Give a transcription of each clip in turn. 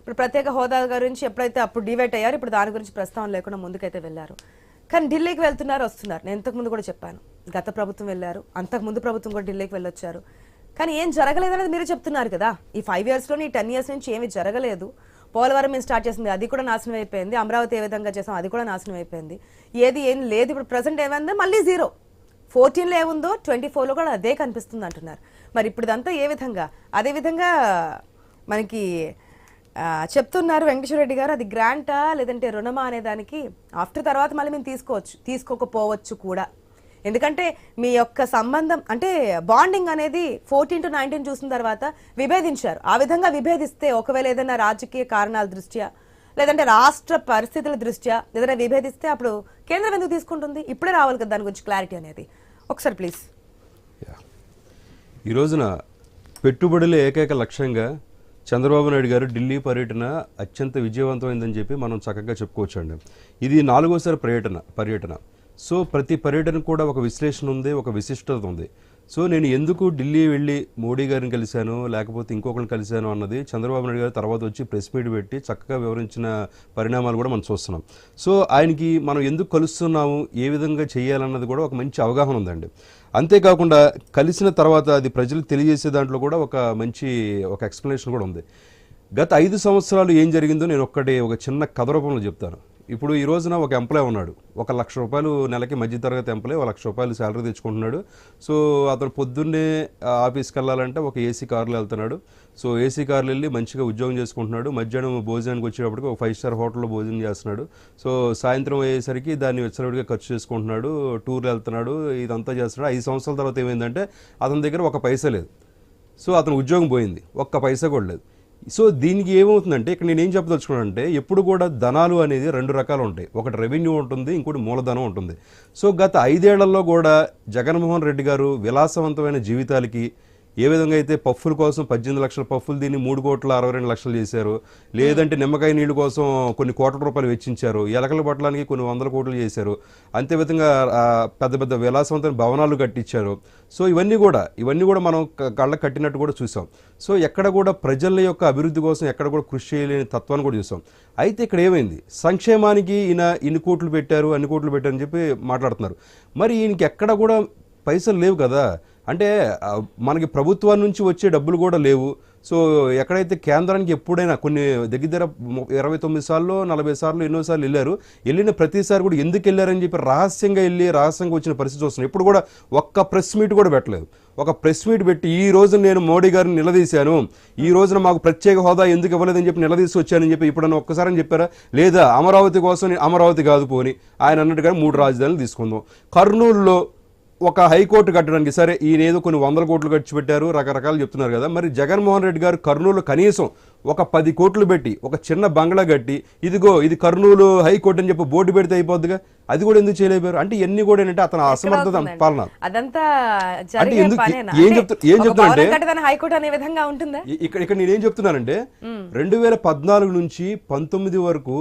ఇప్పుడు ప్రత్యేక హోదా గురించి ఎప్పుడైతే అప్పుడు డివైట్ అయ్యారు, ఇప్పుడు దాని గురించి ప్రస్తావన లేకుండా ముందుకైతే వెళ్ళారు. కానీ ఢిల్లీకి వెళ్తున్నారు, వస్తున్నారు. నేను ఇంతకుముందు కూడా చెప్పాను, గత ప్రభుత్వం వెళ్ళారు, అంతకుముందు ప్రభుత్వం కూడా ఢిల్లీకి వెళ్ళొచ్చారు. కానీ ఏం జరగలేదనేది మీరు చెప్తున్నారు కదా. ఈ 5 yearsలోని ఈ 10 years నుంచి ఏమీ జరగలేదు. పోలవరం మేము స్టార్ట్ చేసింది, అది కూడా నాశనం అయిపోయింది. అమరావతి ఏ విధంగా చేసాం, అది కూడా నాశనం అయిపోయింది. ఏం లేదు. ఇప్పుడు ప్రజెంట్ ఏమైందో మళ్ళీ 0. 14లో ఏముందో 24లో కూడా అదే కనిపిస్తుంది అంటున్నారు. మరి ఇప్పుడు ఇదంతా ఏ విధంగా? అదేవిధంగా మనకి చెప్తున్నారు వెంకటేశ్వర రెడ్డి గారు, అది గ్రాంటా లేదంటే రుణమా అనే దానికి ఆఫ్టర్ తర్వాత మళ్ళీ మేము తీసుకోకపోవచ్చు కూడా. ఎందుకంటే మీ యొక్క సంబంధం అంటే బాండింగ్ అనేది 14 to 19 చూసిన తర్వాత విభేదించారు. ఆ విధంగా విభేదిస్తే ఒకవేళ ఏదైనా రాజకీయ కారణాల దృష్ట్యా లేదంటే రాష్ట్ర పరిస్థితుల దృష్ట్యా ఏదైనా విభేదిస్తే అప్పుడు కేంద్రం ఎందుకు తీసుకుంటుంది? ఇప్పుడే రావాలి కదా దాని గురించి క్లారిటీ అనేది. ఒకసారి ప్లీజ్. ఈ రోజున పెట్టుబడుల ఏకైక లక్ష్యంగా చంద్రబాబు నాయుడు గారు ఢిల్లీ పర్యటన అత్యంత విజయవంతమైందని చెప్పి మనం చక్కగా చెప్పుకోవచ్చండి. ఇది 4వసారి పర్యటన. సో ప్రతి పర్యటన కూడా ఒక విశ్లేషణ ఉంది, ఒక విశిష్టత ఉంది. సో నేను ఎందుకు ఢిల్లీ వెళ్ళి మోడీ గారిని కలిశాను లేకపోతే ఇంకొకరిని కలిశాను అన్నది చంద్రబాబు నాయుడు గారు తర్వాత వచ్చి ప్రెస్ మీట్ పెట్టి చక్కగా వివరించిన పరిణామాలు కూడా మనం చూస్తున్నాం. సో ఆయనకి మనం ఎందుకు కలుస్తున్నాము, ఏ విధంగా చేయాలన్నది కూడా ఒక మంచి అవగాహన ఉందండి. అంతేకాకుండా కలిసిన తర్వాత అది ప్రజలకు తెలియజేసే దాంట్లో కూడా ఒక మంచి ఎక్స్ప్లెనేషన్ కూడా ఉంది. గత 5 సంవత్సరాలు ఏం జరిగిందో నేను ఒక చిన్న కథ రూపంలో చెప్తాను. ఇప్పుడు ఈ రోజున ఒక ఎంప్లాయ్ ఉన్నాడు, 1 లక్ష రూపాయలు నెలకి మధ్యతరగతి ఎంప్లాయ్ 1 లక్ష రూపాయలు శాలరీ తెచ్చుకుంటున్నాడు. సో అతను పొద్దున్నే ఆఫీస్కి వెళ్ళాలంటే ఒక ఏసీ కార్లో వెళ్తున్నాడు. సో ఏసీ కార్లు వెళ్ళి మంచిగా ఉద్యోగం చేసుకుంటున్నాడు. మధ్యాహ్నం భోజనానికి వచ్చేటప్పటికి ఒక 5 స్టార్ హోటల్లో భోజనం చేస్తున్నాడు. సో సాయంత్రం అయ్యేసరికి దాన్ని విచ్చలవిడిగా ఖర్చు చేసుకుంటున్నాడు, టూర్లు వెళ్తున్నాడు, ఇదంతా చేస్తున్నాడు. 5 సంవత్సరాల తర్వాత ఏమైందంటే అతని దగ్గర 1 పైసా లేదు. సో అతను ఉద్యోగం పోయింది, 1 పైసా కూడా లేదు. సో దీనికి ఏమవుతుందంటే ఇక్కడ నేను ఏం చెప్పదలుచుకున్నానంటే ఎప్పుడు కూడా ధనాలు అనేది 2 రకాలు ఉంటాయి. ఒకటి రెవెన్యూ ఉంటుంది, ఇంకోటి మూలధనం ఉంటుంది. సో గత 5 ఏళ్లలో కూడా జగన్మోహన్ రెడ్డి గారు విలాసవంతమైన జీవితాలకి ఏ విధంగా అయితే పఫ్ఫుల కోసం 18 లక్షల పఫ్ఫులు దీన్ని 3,62,00,000 చేశారు, లేదంటే నిమ్మకాయ నీళ్లు కోసం కొన్ని కోట్ల రూపాయలు వెచ్చించారు, ఎలకలు పట్టడానికి కొన్ని 100 కోట్లు చేశారు, అంతేవిధంగా పెద్ద పెద్ద విలాసవంతమైన భవనాలు కట్టించారు. సో ఇవన్నీ కూడా మనం కళ్ళకు కట్టినట్టు కూడా చూసాం. సో ఎక్కడ కూడా ప్రజల యొక్క అభివృద్ధి కోసం ఎక్కడ కూడా కృషి చేయలేని తత్వాన్ని కూడా చూసాం. అయితే ఇక్కడ ఏమైంది, సంక్షేమానికి ఈయన ఇన్ని కోట్లు పెట్టారు అన్ని కోట్లు పెట్టారు అని చెప్పి మాట్లాడుతున్నారు. మరి ఈయనకి ఎక్కడ కూడా పైసలు లేవు కదా. అంటే మనకి ప్రభుత్వం నుంచి వచ్చే డబ్బులు కూడా లేవు. సో ఎక్కడైతే కేంద్రానికి ఎప్పుడైనా కొన్ని దగ్గర 29 సార్లు 40 సార్లు ఎన్నోసార్లు వెళ్ళిన ప్రతిసారి కూడా ఎందుకు వెళ్ళారని చెప్పి రహస్యంగా వచ్చిన పరిస్థితి వస్తుంది. ఇప్పుడు కూడా ఒక్క ప్రెస్ మీట్ కూడా పెట్టలేదు. ఒక ప్రెస్ మీట్ పెట్టి ఈ రోజు నేను మోడీ గారిని నిలదీశాను, ఈ రోజున మాకు ప్రత్యేక హోదా ఎందుకు ఇవ్వలేదని చెప్పి నిలదీసి వచ్చానని చెప్పి ఇప్పుడన్నా ఒక్కసారి చెప్పారా? లేదా అమరావతి కోసం అమరావతి కాదు పోని ఆయన అన్నట్టుగా 3 రాజధానులు తీసుకుందాం. కర్నూలులో ఒక హైకోర్టు కట్టడానికి సరే ఈయన ఏదో కొన్ని 100 కోట్లు ఖర్చు పెట్టారు, రకరకాలు చెప్తున్నారు కదా. మరి జగన్మోహన్ రెడ్డి గారు కర్నూలు కనీసం ఒక 10 కోట్లు పెట్టి ఒక చిన్న బంగ్లా కట్టి ఇదిగో ఇది కర్నూలు హైకోర్టు అని చెప్పి బోర్డు పెడితే అయిపోద్దిగా, అది కూడా ఎందుకు చేయలేపారు? అంటే ఇవన్నీ కూడా ఏంటంటే అతను అసమర్థత పాలన. ఏం చెప్తానంటే ఇక్కడ నేనేం చెప్తున్నానంటే 2014 నుంచి 19 వరకు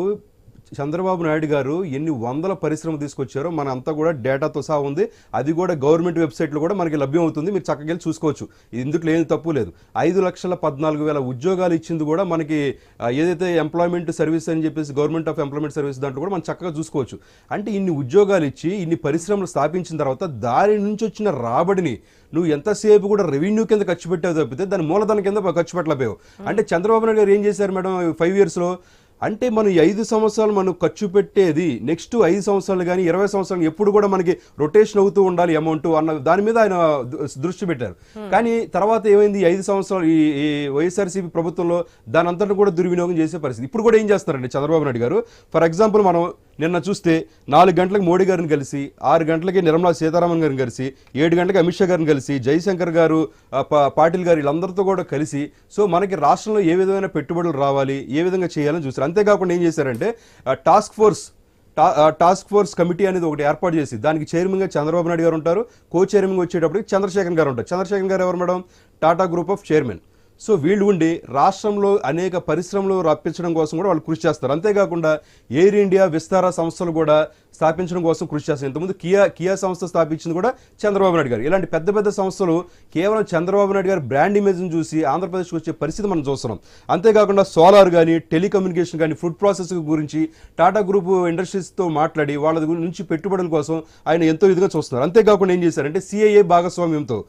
చంద్రబాబు నాయుడు గారు ఎన్ని 100 పరిశ్రమలు తీసుకొచ్చారో మన అంతా కూడా డేటాతో సహా ఉంది. అది కూడా గవర్నమెంట్ వెబ్సైట్లో కూడా మనకి లభ్యం అవుతుంది, మీరు చక్కగా వెళ్ళి చూసుకోవచ్చు. ఇందుకు లేని తప్పు లేదు. 5,14,000 ఉద్యోగాలు ఇచ్చింది కూడా మనకి ఏదైతే ఎంప్లాయ్మెంట్ సర్వీస్ అని చెప్పేసి గవర్నమెంట్ ఆఫ్ ఎంప్లాయ్మెంట్ సర్వీస్ దాంట్లో కూడా మనం చక్కగా చూసుకోవచ్చు. అంటే ఇన్ని ఉద్యోగాలు ఇచ్చి ఇన్ని పరిశ్రమలు స్థాపించిన తర్వాత దాని నుంచి వచ్చిన రాబడిని నువ్వు ఎంతసేపు కూడా రెవెన్యూ కింద ఖర్చు పెట్టావు తప్పితే దాని మూలధనం కింద ఖర్చు పెట్టలేకపోయావు. అంటే చంద్రబాబు నాయుడు గారు ఏం చేశారు మేడం 5 yearsలో? అంటే మనం 5 సంవత్సరాలు మనం ఖర్చు పెట్టేది నెక్స్ట్ 5 సంవత్సరాలు కానీ 20 సంవత్సరాలు ఎప్పుడు కూడా మనకి రొటేషన్ అవుతూ ఉండాలి అమౌంట్ అన్న దాని మీద ఆయన దృష్టి పెట్టారు. కానీ తర్వాత ఏమైంది, 5 సంవత్సరాలు ఈ వైఎస్ఆర్సీపీ ప్రభుత్వంలో దాని అంతటా కూడా దుర్వినియోగం చేసే పరిస్థితి. ఇప్పుడు కూడా ఏం చేస్తారండి చంద్రబాబు నాయుడు గారు? ఫర్ ఎగ్జాంపుల్ మనం నిన్న చూస్తే 4 గంటలకు మోడీ గారిని కలిసి, 6 గంటలకి నిర్మలా సీతారామన్ గారిని కలిసి, 7 గంటలకు అమిత్ షా గారిని కలిసి, జయశంకర్ గారు, పాటిల్ గారు వీళ్ళందరితో కూడా కలిసి సో మనకి రాష్ట్రంలో ఏ విధమైన పెట్టుబడులు రావాలి, ఏ విధంగా చేయాలని చూస్తారు. అంతేకాకుండా ఏం చేశారంటే టాస్క్ ఫోర్స్ కమిటీ అనేది ఒకటి ఏర్పాటు చేసి దానికి చైర్మన్గా చంద్రబాబు నాయుడు గారు ఉంటారు, కో చైర్మన్గా వచ్చేటప్పటికి చంద్రశేఖర్ గారు ఉంటారు. చంద్రశేఖర్ గారు ఎవరు madam? Tata group of chairman. So వీళ్ళు ఉండి రాష్ట్రంలో అనేక పరిశ్రమలు రప్పించడం కోసం కూడా వాళ్ళు కృషి చేస్తారు. అంతేకాకుండా ఎయిర్ ఇండియా, విస్తారా సంస్థలు కూడా స్థాపించడం కోసం కృషి చేస్తారు. ఇంతకుముందు కియా సంస్థ స్థాపించింది కూడా చంద్రబాబు నాయుడు గారు. ఇలాంటి పెద్ద పెద్ద సంస్థలు కేవలం చంద్రబాబు నాయుడు గారి బ్రాండ్ ఇమేజ్ని చూసి ఆంధ్రప్రదేశ్కి వచ్చే పరిస్థితి మనం చూస్తున్నాం. అంతేకాకుండా సోలార్ కానీ, టెలికమ్యూనికేషన్ కానీ, ఫుడ్ ప్రాసెసింగ్ గురించి టాటా గ్రూప్ ఇండస్ట్రీస్తో మాట్లాడి వాళ్ళ నుంచి పెట్టుబడుల కోసం ఆయన ఎంతో ఇదిగా చూస్తున్నారు. అంతేకాకుండా ఏం చేశారంటే సిఐఏ భాగస్వామ్యంతో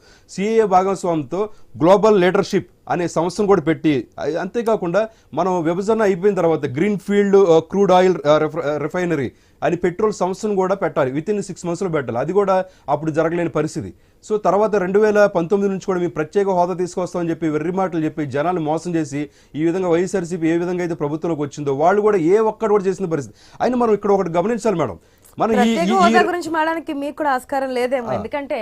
గ్లోబల్ లీడర్షిప్ అనే సంస్థను కూడా పెట్టి, అంతేకాకుండా మనం విభజన అయిపోయిన తర్వాత green field crude oil refinery అని పెట్రోల్ సంస్థను కూడా పెట్టాలి. వితిన్ 6 monthsలో పెట్టాలి. అది కూడా అప్పుడు జరగలేని పరిస్థితి. సో తర్వాత 2019 నుంచి కూడా మేము ప్రత్యేక హోదా తీసుకొస్తామని చెప్పి వెర్రి మాటలు చెప్పి జనాన్ని మోసం చేసి ఈ విధంగా వైఎస్ఆర్సీపీ ఏ విధంగా అయితే ప్రభుత్వంలోకి వచ్చిందో వాళ్ళు కూడా ఏ ఒక్కడు కూడా చేసిన పరిస్థితి. అయినా మనం ఇక్కడ ఒకటి గమనించాలి మేడం, మనం ప్రత్యేక హోదా గురించి మాట్లాడడానికి మీకు కూడా ఆస్కారం లేదేమో. ఎందుకంటే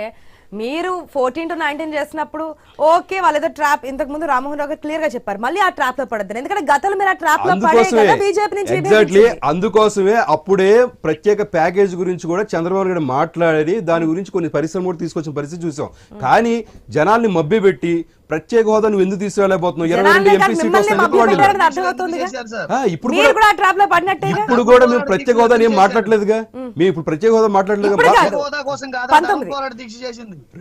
మీరు 14 to 19 చేసినప్పుడు ఓకే వాళ్ళు ఏదో ట్రాప్, ఇంతకు ముందు రామ్మోహన్ రావు గారు క్లియర్ గా చెప్పారు, మళ్ళీ ఆ ట్రాప్ లో పడద్దు. ఎందుకంటే గతంలో మీరు ఆ ట్రాప్ లో పడే కదా బీజేపీ నుంచి. ఎగ్జాక్ట్లీ అందుకోసమే అప్పుడే ప్రత్యేక ప్యాకేజ్ గురించి కూడా చంద్రబాబు నాయుడు మాట్లాడి దాని గురించి కొన్ని పరిశ్రమలు కూడా తీసుకొచ్చిన పరిస్థితి చూసాం. కానీ జనాల్ని మభ్యపెట్టి ప్రత్యేక హోదా నువ్వు ఎందుకు తీసుకెళ్ళలేకపోతున్నావు, 22 ఎంపీ సీట్లు వస్తాయని ఇప్పుడు కూడా మేము ప్రత్యేక హోదా ఏం మాట్లాడలేదుగా. మేము ఇప్పుడు ప్రత్యేక హోదా మాట్లాడలేదు.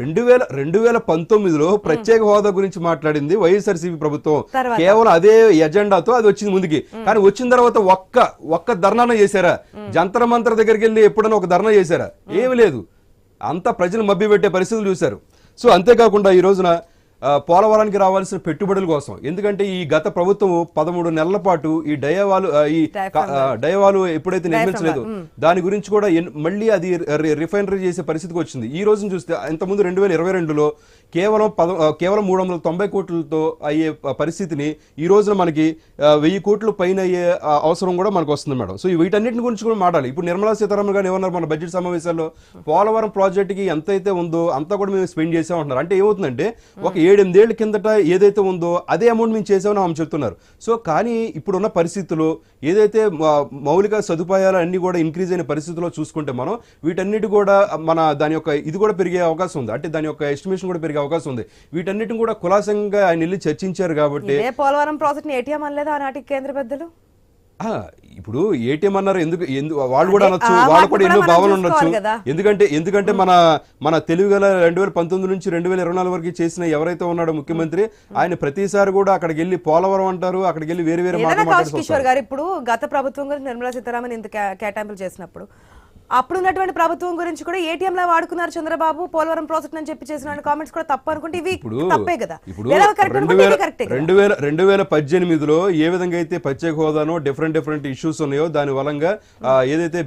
2019లో ప్రత్యేక హోదా గురించి మాట్లాడింది వైఎస్ఆర్సీపీ ప్రభుత్వం. కేవలం అదే ఎజెండాతో అది వచ్చింది ముందుకి. కానీ వచ్చిన తర్వాత ఒక్క ధర్నా చేశారా? జంతర్ మంతర్ దగ్గరికి వెళ్ళి ఎప్పుడైనా ఒక ధర్నా చేశారా? ఏమి లేదు. అంతా ప్రజలు మభ్యపెట్టే పరిస్థితులు చూశారు. సో అంతేకాకుండా ఈ రోజున పోలవరానికి రావాల్సిన పెట్టుబడుల కోసం, ఎందుకంటే ఈ గత ప్రభుత్వం 13 నెలల పాటు ఈ డయవాలు ఎప్పుడైతే నిర్మించలేదు దాని గురించి కూడా మళ్ళీ అది రిఫైనరీ చేసే పరిస్థితికి వచ్చింది. ఈ రోజును చూస్తే ఇంతకుముందు 2022లో కేవలం 390 కోట్లతో అయ్యే పరిస్థితిని ఈ రోజున మనకి 1000 కోట్ల పైన అయ్యే అవసరం కూడా మనకు వస్తుంది మేడం. సో వీటన్నిటిని గురించి కూడా మాట్లాడాలి. ఇప్పుడు నిర్మలా సీతారామన్ గారు ఏమన్నారు మన బడ్జెట్ సమావేశాల్లో, పోలవరం ప్రాజెక్టుకి ఎంతైతే ఉందో అంతా కూడా మేము స్పెండ్ చేసామంటున్నారు. అంటే ఏమవుతుందంటే ఒక 7-8 ఏళ్ల కిందట ఏదైతే ఉందో అదే అమౌంట్ మేము చేసామని ఆమె చెప్తున్నారు. సో కానీ ఇప్పుడున్న పరిస్థితుల్లో ఏదైతే మౌలిక సదుపాయాలు అన్ని కూడా ఇంక్రీజ్ అయిన పరిస్థితుల్లో చూసుకుంటే మనం వీటన్నిటి కూడా దాని యొక్క ఇది కూడా పెరిగే అవకాశం ఉంది. అంటే దాని యొక్క ఎస్టిమేషన్ కూడా పెరిగే అవకాశం ఉంది. వీటన్నిటిని కూడా కులాసంగా ఆయన వెళ్ళి చర్చించారు. కాబట్టి పోలవరం ప్రాజెక్ట్ ఏటీఎం అనలేదు ఆనాటి కేంద్ర పెద్దలు. ఇప్పుడు ఏటీఎం అన్నారు, ఎందుకు వాళ్ళు కూడా అనొచ్చు, వాళ్ళు కూడా ఎన్నో భావనలు ఉండొచ్చు. ఎందుకంటే మన తెలుగు 2019 నుంచి 2024 వరకు చేసిన ఎవరైతే ఉన్నాడో ముఖ్యమంత్రి, ఆయన ప్రతిసారి కూడా అక్కడికి వెళ్ళి పోలవరం అంటారు, అక్కడికి వెళ్ళి వేరే కిషోర్ గారు ఇప్పుడు గత ప్రభుత్వం గురించి నిర్మలా సీతారామన్ ఇంత కేటాయింపులు చేసినప్పుడు అప్పుడు ఉన్నటువంటి ప్రభుత్వం గురించి కూడా ఏటీఎం లా వాడుకున్నారు చంద్రబాబు పోలవరం ప్రాజెక్ట్ అని చెప్పి చేసిన కామెంట్స్ కూడా తప్పు అనుకుంటే ఇవి తప్పే కదా. ఇప్పుడు 2018లో ఏ విధంగా అయితే ప్రత్యేక హోదానో డిఫరెంట్ ఇష్యూస్ ఉన్నాయో దాని వలంగా ఏదైతే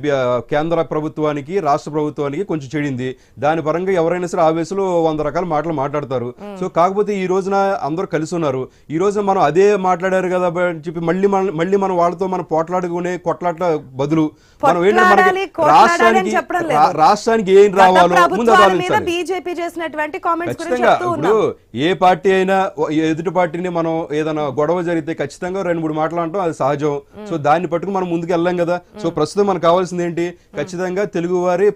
కేంద్ర ప్రభుత్వానికి రాష్ట్ర ప్రభుత్వానికి కొంచెం చెడింది, దాని పరంగా ఎవరైనా సరే ఆవేశంలో 100 రకాల మాటలు మాట్లాడతారు. సో కాకపోతే ఈ రోజున అందరూ కలిసి ఉన్నారు. ఈ రోజున మనం అదే మాట్లాడారు కదా అని చెప్పి మళ్ళీ మనం వాళ్ళతో మనం కొట్లాట బదులు మనం ఏంటంటే రాష్ట్రానికి ఏం రావాలో ముందు ఇప్పుడు ఏ పార్టీ అయినా ఎదుటి పార్టీని మనం ఏదైనా గొడవ జరిగితే ఖచ్చితంగా 2-3 మాటలు అంటాం, అది సహజం. సో దాన్ని పట్టుకు మనం ముందుకు వెళ్ళాం కదా. సో ప్రస్తుతం మనకు కావాల్సింది ఏంటి, ఖచ్చితంగా తెలుగువారి